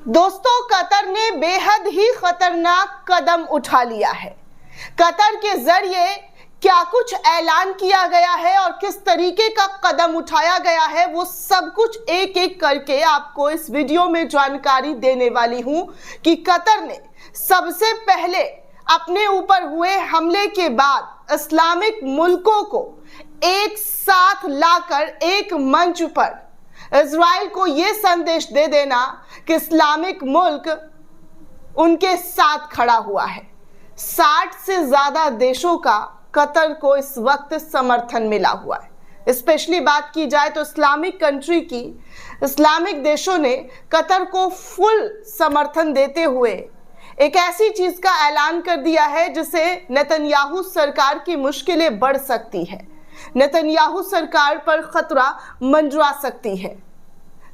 दोस्तों, कतर ने बेहद ही खतरनाक कदम उठा लिया है। कतर के जरिए क्या कुछ ऐलान किया गया है और किस तरीके का कदम उठाया गया है, वो सब कुछ एक एक करके आपको इस वीडियो में जानकारी देने वाली हूं कि कतर ने सबसे पहले अपने ऊपर हुए हमले के बाद इस्लामिक मुल्कों को एक साथ लाकर एक मंच पर इजराइल को यह संदेश दे देना कि इस्लामिक मुल्क उनके साथ खड़ा हुआ है। 60 से ज्यादा देशों का कतर को इस वक्त समर्थन मिला हुआ है। स्पेशली बात की जाए तो इस्लामिक कंट्री की, इस्लामिक देशों ने कतर को फुल समर्थन देते हुए एक ऐसी चीज का ऐलान कर दिया है जिससे नेतन्याहू सरकार की मुश्किलें बढ़ सकती है, नेतन्याहू सरकार पर खतरा मंडरा सकती है।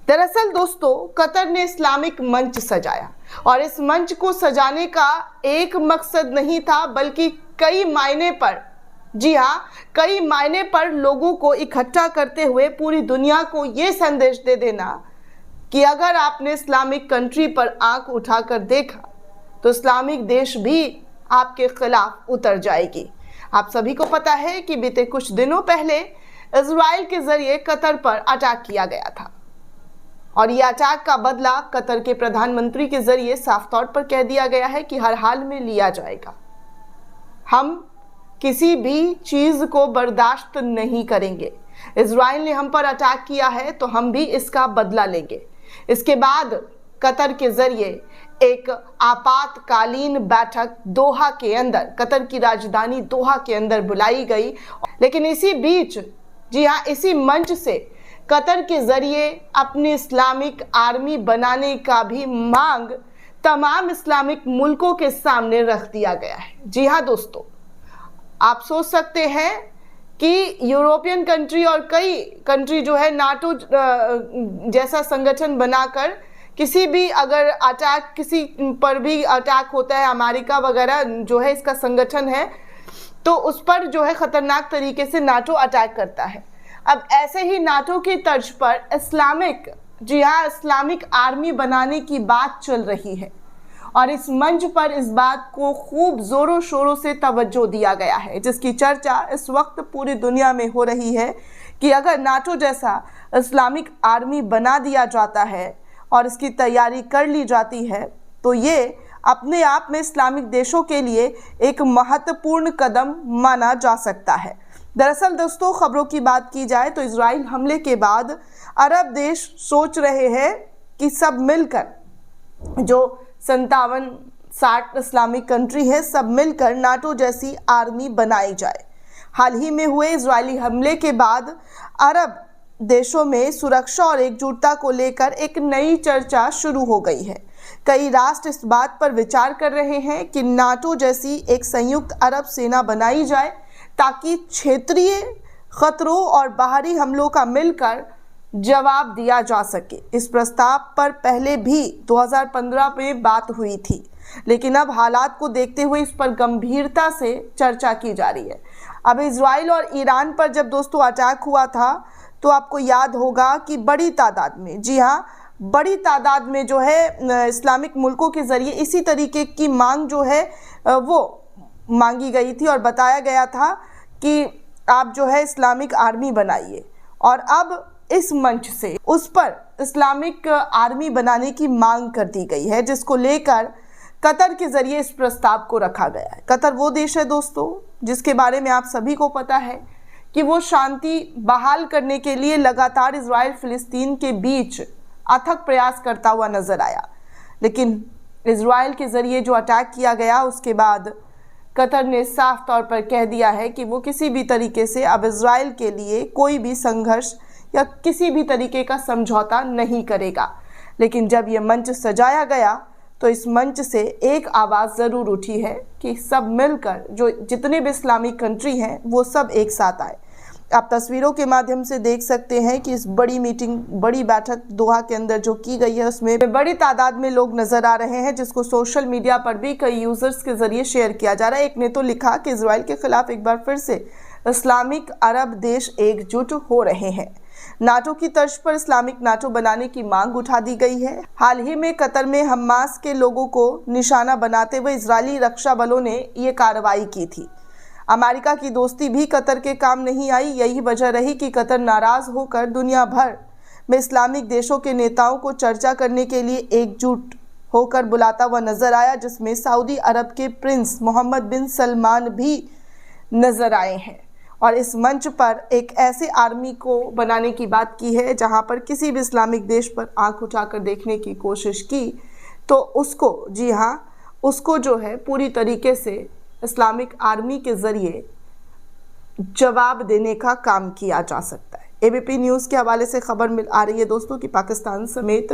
दरअसल दोस्तों, कतर ने इस्लामिक मंच सजाया और इस मंच को सजाने का एक मकसद नहीं था, बल्कि कई मायने पर, जी हाँ, कई मायने पर लोगों को इकट्ठा करते हुए पूरी दुनिया को ये संदेश दे देना कि अगर आपने इस्लामिक कंट्री पर आंख उठाकर देखा तो इस्लामिक देश भी आपके खिलाफ उतर जाएगी। आप सभी को पता है कि बीते कुछ दिनों पहले इजराइल के जरिए कतर पर अटैक किया गया था और यह अटैक का बदला कतर के प्रधानमंत्री के जरिए साफ तौर पर कह दिया गया है कि हर हाल में लिया जाएगा। हम किसी भी चीज को बर्दाश्त नहीं करेंगे। इजराइल ने हम पर अटैक किया है तो हम भी इसका बदला लेंगे। इसके बाद कतर के जरिए एक आपातकालीन बैठक दोहा के अंदर, कतर की राजधानी दोहा के अंदर बुलाई गई। लेकिन इसी बीच, जी हाँ, इसी मंच से कतर के जरिए अपनी इस्लामिक आर्मी बनाने का भी मांग तमाम इस्लामिक मुल्कों के सामने रख दिया गया है। जी हाँ दोस्तों, आप सोच सकते हैं कि यूरोपियन कंट्री और कई कंट्री जो है नाटो जैसा संगठन बनाकर किसी भी अगर अटैक, किसी पर भी अटैक होता है, अमेरिका वगैरह जो है इसका संगठन है, तो उस पर जो है खतरनाक तरीके से नाटो अटैक करता है। अब ऐसे ही नाटो की तर्ज पर इस्लामिक, जी हाँ, इस्लामिक आर्मी बनाने की बात चल रही है और इस मंच पर इस बात को खूब जोरों शोरों से तवज्जो दिया गया है, जिसकी चर्चा इस वक्त पूरी दुनिया में हो रही है कि अगर नाटो जैसा इस्लामिक आर्मी बना दिया जाता है और इसकी तैयारी कर ली जाती है तो ये अपने आप में इस्लामिक देशों के लिए एक महत्वपूर्ण कदम माना जा सकता है। दरअसल दोस्तों, खबरों की बात की जाए तो इजराइल हमले के बाद अरब देश सोच रहे हैं कि सब मिलकर, जो 57-60 इस्लामिक कंट्री है, सब मिलकर नाटो जैसी आर्मी बनाई जाए। हाल ही में हुए इजरायली हमले के बाद अरब देशों में सुरक्षा और एकजुटता को लेकर एक नई चर्चा शुरू हो गई है। कई राष्ट्र इस बात पर विचार कर रहे हैं कि नाटो जैसी एक संयुक्त अरब सेना बनाई जाए ताकि क्षेत्रीय खतरों और बाहरी हमलों का मिलकर जवाब दिया जा सके। इस प्रस्ताव पर पहले भी 2015 में बात हुई थी, लेकिन अब हालात को देखते हुए इस पर गंभीरता से चर्चा की जा रही है। अब इजराइल और ईरान पर जब दोस्तों अटैक हुआ था तो आपको याद होगा कि बड़ी तादाद में, जी हाँ, बड़ी तादाद में जो है इस्लामिक मुल्कों के जरिए इसी तरीके की मांग जो है वो मांगी गई थी और बताया गया था कि आप जो है इस्लामिक आर्मी बनाइए। और अब इस मंच से उस पर इस्लामिक आर्मी बनाने की मांग कर दी गई है, जिसको लेकर कतर के जरिए इस प्रस्ताव को रखा गया है। कतर वो देश है दोस्तों जिसके बारे में आप सभी को पता है कि वो शांति बहाल करने के लिए लगातार इजराइल फिलिस्तीन के बीच अथक प्रयास करता हुआ नजर आया। लेकिन इजराइल के जरिए जो अटैक किया गया उसके बाद कतर ने साफ तौर पर कह दिया है कि वो किसी भी तरीके से अब इजराइल के लिए कोई भी संघर्ष या किसी भी तरीके का समझौता नहीं करेगा। लेकिन जब ये मंच सजाया गया तो इस मंच से एक आवाज़ ज़रूर उठी है कि सब मिलकर, जो जितने भी इस्लामिक कंट्री हैं, वो सब एक साथ आए। आप तस्वीरों के माध्यम से देख सकते हैं कि इस बड़ी मीटिंग, बड़ी बैठक दोहा के अंदर जो की गई है उसमें बड़ी तादाद में लोग नजर आ रहे हैं, जिसको सोशल मीडिया पर भी कई यूजर्स के जरिए शेयर किया जा रहा है। एक ने तो लिखा कि इजराइल के खिलाफ एक बार फिर से इस्लामिक अरब देश एकजुट हो रहे हैं। नाटो की तर्ज पर इस्लामिक नाटो बनाने की मांग उठा दी गई है। हाल ही में कतर में हमास के लोगों को निशाना बनाते हुए इजरायली रक्षा बलों ने ये कार्रवाई की थी। अमेरिका की दोस्ती भी कतर के काम नहीं आई। यही वजह रही कि कतर नाराज होकर दुनिया भर में इस्लामिक देशों के नेताओं को चर्चा करने के लिए एकजुट होकर बुलाता हुआ नजर आया, जिसमें सऊदी अरब के प्रिंस मोहम्मद बिन सलमान भी नजर आए हैं। और इस मंच पर एक ऐसे आर्मी को बनाने की बात की है जहां पर किसी भी इस्लामिक देश पर आंख उठाकर देखने की कोशिश की तो उसको, जी हाँ, उसको जो है पूरी तरीके से इस्लामिक आर्मी के ज़रिए जवाब देने का काम किया जा सकता है। एबीपी न्यूज़ के हवाले से खबर मिल आ रही है दोस्तों कि पाकिस्तान समेत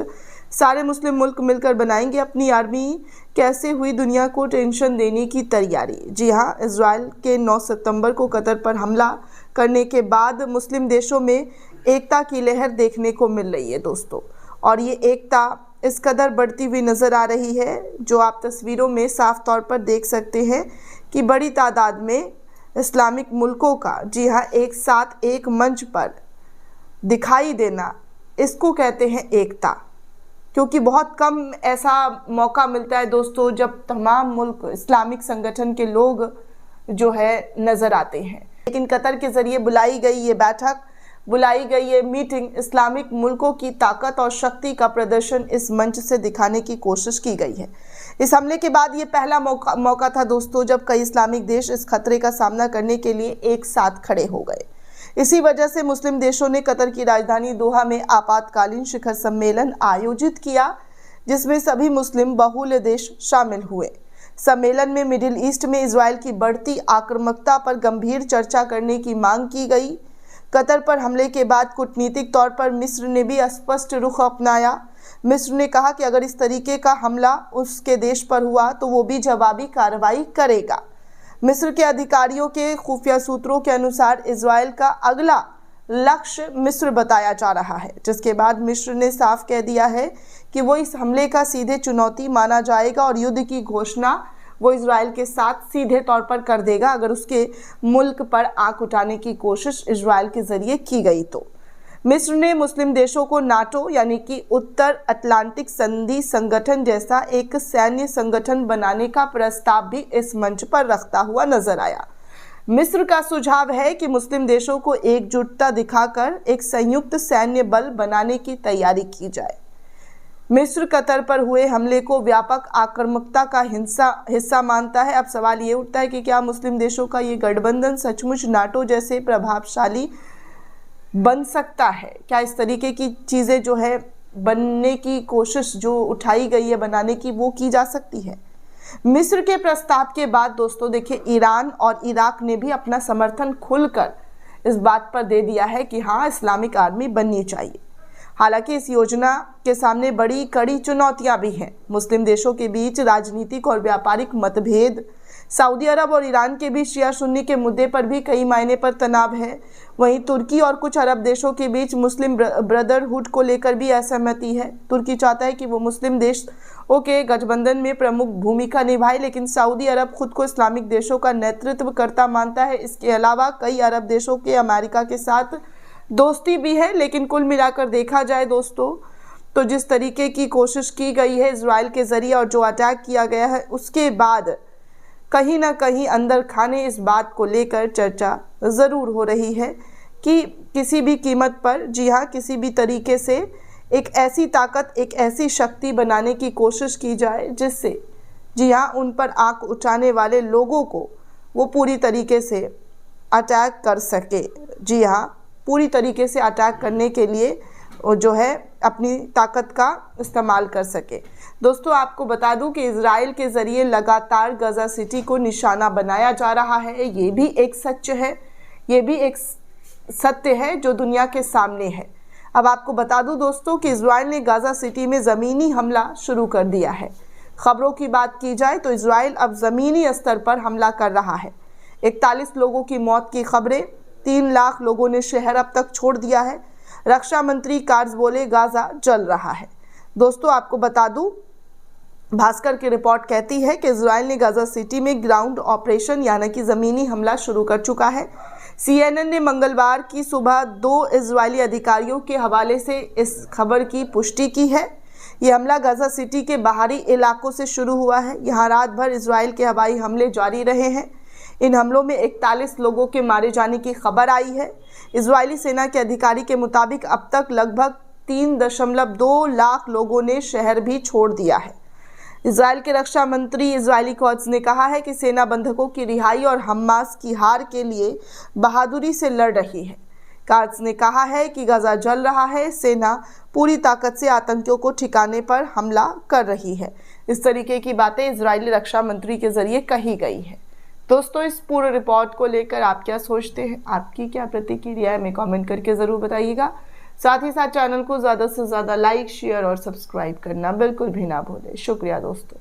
सारे मुस्लिम मुल्क मिलकर बनाएंगे अपनी आर्मी। कैसे हुई दुनिया को टेंशन देने की तैयारी। जी हाँ, इजराइल के 9 सितंबर को कतर पर हमला करने के बाद मुस्लिम देशों में एकता की लहर देखने को मिल रही है दोस्तों, और ये एकता इस कदर बढ़ती हुई नज़र आ रही है जो आप तस्वीरों में साफ तौर पर देख सकते हैं कि बड़ी तादाद में इस्लामिक मुल्कों का, जी हाँ, एक साथ एक मंच पर दिखाई देना, इसको कहते हैं एकता। क्योंकि बहुत कम ऐसा मौका मिलता है दोस्तों जब तमाम मुल्क इस्लामिक संगठन के लोग जो है नज़र आते हैं। लेकिन कतर के ज़रिए बुलाई गई ये बैठक, बुलाई गई ये मीटिंग इस्लामिक मुल्कों की ताकत और शक्ति का प्रदर्शन इस मंच से दिखाने की कोशिश की गई है। इस हमले के बाद ये पहला मौका था दोस्तों जब कई इस्लामिक देश इस खतरे का सामना करने के लिए एक साथ खड़े हो गए। इसी वजह से मुस्लिम देशों ने कतर की राजधानी दोहा में आपातकालीन शिखर सम्मेलन आयोजित किया, जिसमें सभी मुस्लिम बहुल देश शामिल हुए। सम्मेलन में मिडिल ईस्ट में इजराइल की बढ़ती आक्रामकता पर गंभीर चर्चा करने की मांग की गई। कतर पर हमले के बाद कूटनीतिक तौर पर मिस्र ने भी स्पष्ट रुख अपनाया। मिस्र ने कहा कि अगर इस तरीके का हमला उसके देश पर हुआ तो वो भी जवाबी कार्रवाई करेगा। मिस्र के अधिकारियों के खुफिया सूत्रों के अनुसार इजराइल का अगला लक्ष्य मिस्र बताया जा रहा है, जिसके बाद मिस्र ने साफ कह दिया है कि वो इस हमले का सीधे चुनौती माना जाएगा और युद्ध की घोषणा वो इजराइल के साथ सीधे तौर पर कर देगा अगर उसके मुल्क पर आंख उठाने की कोशिश इजराइल के जरिए की गई तो। मिस्र ने मुस्लिम देशों को नाटो यानी कि उत्तर अटलांटिक संधि संगठन जैसा एक सैन्य संगठन बनाने का प्रस्ताव भी इस मंच पर रखता हुआ नजर आया। मिस्र का सुझाव है कि मुस्लिम देशों को एकजुटता दिखाकर एक संयुक्त सैन्य बल बनाने की तैयारी की जाए। मिस्र कतर पर हुए हमले को व्यापक आक्रामकता का हिस्सा मानता है। अब सवाल ये उठता है कि क्या मुस्लिम देशों का ये गठबंधन सचमुच नाटो जैसे प्रभावशाली बन सकता है? क्या इस तरीके की चीज़ें जो है बनने की कोशिश जो उठाई गई है बनाने की, वो की जा सकती है? मिस्र के प्रस्ताव के बाद दोस्तों देखिए, ईरान और इराक ने भी अपना समर्थन खुलकर इस बात पर दे दिया है कि हाँ, इस्लामिक आर्मी बननी चाहिए। हालांकि इस योजना के सामने बड़ी कड़ी चुनौतियां भी हैं। मुस्लिम देशों के बीच राजनीतिक और व्यापारिक मतभेद, सऊदी अरब और ईरान के बीच शिया सुन्नी के मुद्दे पर भी कई मायने पर तनाव है। वहीं तुर्की और कुछ अरब देशों के बीच मुस्लिम ब्रदरहुड को लेकर भी असहमति है। तुर्की चाहता है कि वो मुस्लिम देशों के गठबंधन में प्रमुख भूमिका निभाए, लेकिन सऊदी अरब खुद को इस्लामिक देशों का नेतृत्व करता मानता है। इसके अलावा कई अरब देशों के अमेरिका के साथ दोस्ती भी है। लेकिन कुल मिलाकर देखा जाए दोस्तों तो जिस तरीके की कोशिश की गई है इजराइल के ज़रिए और जो अटैक किया गया है, उसके बाद कहीं ना कहीं अंदर खाने इस बात को लेकर चर्चा ज़रूर हो रही है कि किसी भी कीमत पर, जी हाँ, किसी भी तरीके से एक ऐसी ताकत, एक ऐसी शक्ति बनाने की कोशिश की जाए जिससे, जी हाँ, उन पर आंख उठाने वाले लोगों को वो पूरी तरीके से अटैक कर सके। जी हाँ, पूरी तरीके से अटैक करने के लिए जो है अपनी ताकत का इस्तेमाल कर सके। दोस्तों आपको बता दूं कि इजराइल के ज़रिए लगातार गाज़ा सिटी को निशाना बनाया जा रहा है। ये भी एक सच है, ये भी एक सत्य है जो दुनिया के सामने है। अब आपको बता दूं दोस्तों कि इजराइल ने गाज़ा सिटी में ज़मीनी हमला शुरू कर दिया है। खबरों की बात की जाए तो इजराइल अब ज़मीनी स्तर पर हमला कर रहा है। 41 लोगों की मौत की खबरें, 3 लाख लोगों ने शहर अब तक छोड़ दिया है। रक्षा मंत्री कार्ज बोले गाज़ा जल रहा है। दोस्तों आपको बता दूं, भास्कर की रिपोर्ट कहती है कि इजराइल ने गाज़ा सिटी में ग्राउंड ऑपरेशन यानी कि ज़मीनी हमला शुरू कर चुका है। CNN ने मंगलवार की सुबह 2 इजरायली अधिकारियों के हवाले से इस खबर की पुष्टि की है। यह हमला गाजा सिटी के बाहरी इलाकों से शुरू हुआ है। यहाँ रात भर इजराइल के हवाई हमले जारी रहे हैं। इन हमलों में 41 लोगों के मारे जाने की खबर आई है। इजरायली सेना के अधिकारी के मुताबिक अब तक लगभग 3.2 लाख लोगों ने शहर भी छोड़ दिया है। इजराइल के रक्षा मंत्री इजरायली कोट्स ने कहा है कि सेना बंधकों की रिहाई और हमास की हार के लिए बहादुरी से लड़ रही है। कोट्स ने कहा है कि गाजा जल रहा है, सेना पूरी ताकत से आतंकियों को ठिकाने पर हमला कर रही है। इस तरीके की बातें इजरायली रक्षा मंत्री के जरिए कही गई है। दोस्तों, इस पूरे रिपोर्ट को लेकर आप क्या सोचते हैं, आपकी क्या प्रतिक्रिया है, हमें कमेंट करके ज़रूर बताइएगा। साथ ही साथ चैनल को ज़्यादा से ज़्यादा लाइक, शेयर और सब्सक्राइब करना बिल्कुल भी ना भूलें। शुक्रिया दोस्तों।